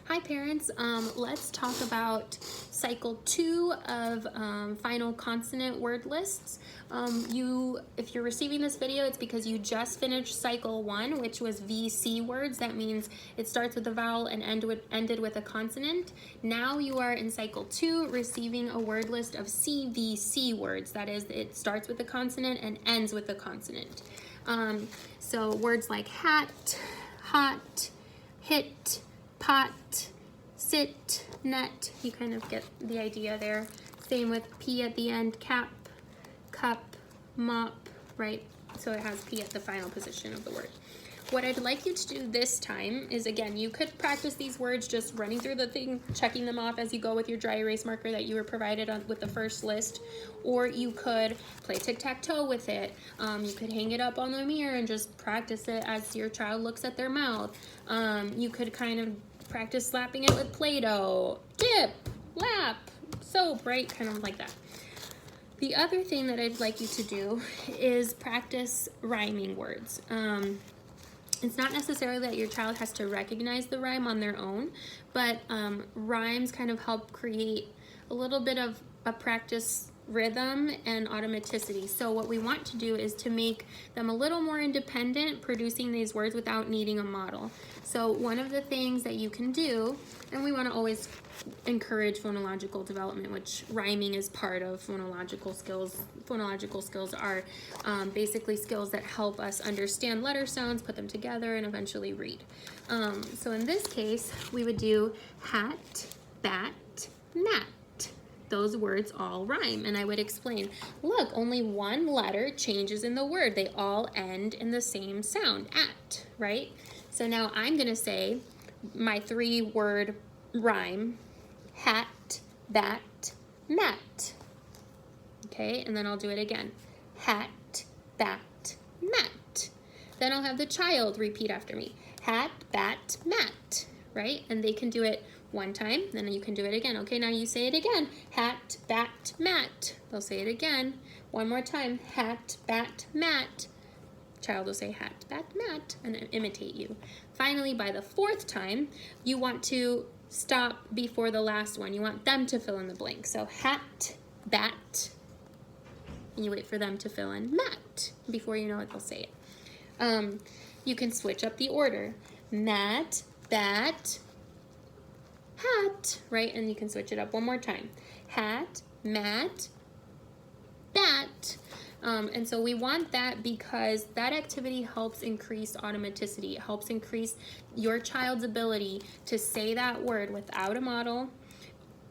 Hi parents, let's talk about cycle 2 of final consonant word lists. If you're receiving this video, it's because you just finished cycle 1, which was VC words. That means it starts with a vowel and ended with a consonant. Now you are in cycle 2, receiving a word list of CVC words. That is, it starts with a consonant and ends with a consonant. So words like hat, hot, hit, pot, sit, net, you kind of get the idea there. Same with P at the end, cap, cup, mop, right? So it has P at the final position of the word. What I'd like you to do this time is, again, you could practice these words just running through the thing, checking them off as you go with your dry erase marker that you were provided with the first list, or you could play tic-tac-toe with it. You could hang it up on the mirror and just practice it as your child looks at their mouth. You could kind of practice slapping it with Play-Doh, dip, lap, soap, right? Kind of like that. The other thing that I'd like you to do is practice rhyming words. It's not necessarily that your child has to recognize the rhyme on their own, but rhymes kind of help create a little bit of a practice rhythm and automaticity. So what we want to do is to make them a little more independent, producing these words without needing a model. So one of the things that you can do, and we want to always encourage phonological development, which rhyming is part of phonological skills. Phonological skills are basically skills that help us understand letter sounds, put them together, and eventually read. So in this case, we would do hat, bat, mat. Those words all rhyme, and I would explain, look, only one letter changes in the word. They all end in the same sound, at, right? So now I'm gonna say my 3-word rhyme, hat, bat, mat. Okay, and then I'll do it again. Hat, bat, mat. Then I'll have the child repeat after me. Hat, bat, mat, right? And they can do it one time, then you can do it again. Okay, now you say it again. Hat, bat, mat. They'll say it again. One more time. Hat, bat, mat. Child will say hat, bat, mat, and imitate you. Finally, by the 4th time, you want to stop before the last one. You want them to fill in the blank. So hat, bat, and you wait for them to fill in mat. Before you know it, they'll say it. You can switch up the order. Mat, bat, hat, right? And you can switch it up one more time. Hat, mat, bat. And so we want that because that activity helps increase automaticity. It helps increase your child's ability to say that word without a model,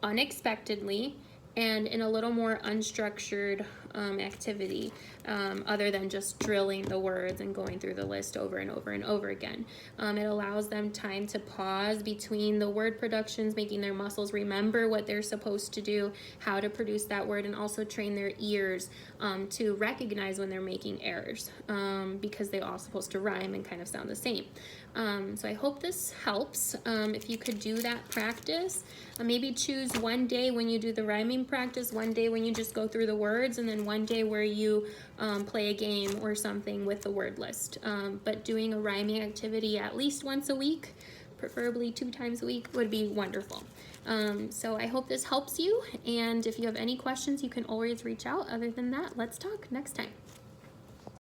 unexpectedly, and in a little more unstructured activity, other than just drilling the words and going through the list over and over and over again. It allows them time to pause between the word productions, making their muscles remember what they're supposed to do, how to produce that word, and also train their ears to recognize when they're making errors, because they're all supposed to rhyme and kind of sound the same. So I hope this helps. If you could do that practice, maybe choose one day when you do the rhyming practice, one day when you just go through the words, and then one day where you play a game or something with the word list. But doing a rhyming activity at least once a week, preferably 2 times a week, would be wonderful. So I hope this helps you, and if you have any questions, you can always reach out. Other than that, let's talk next time.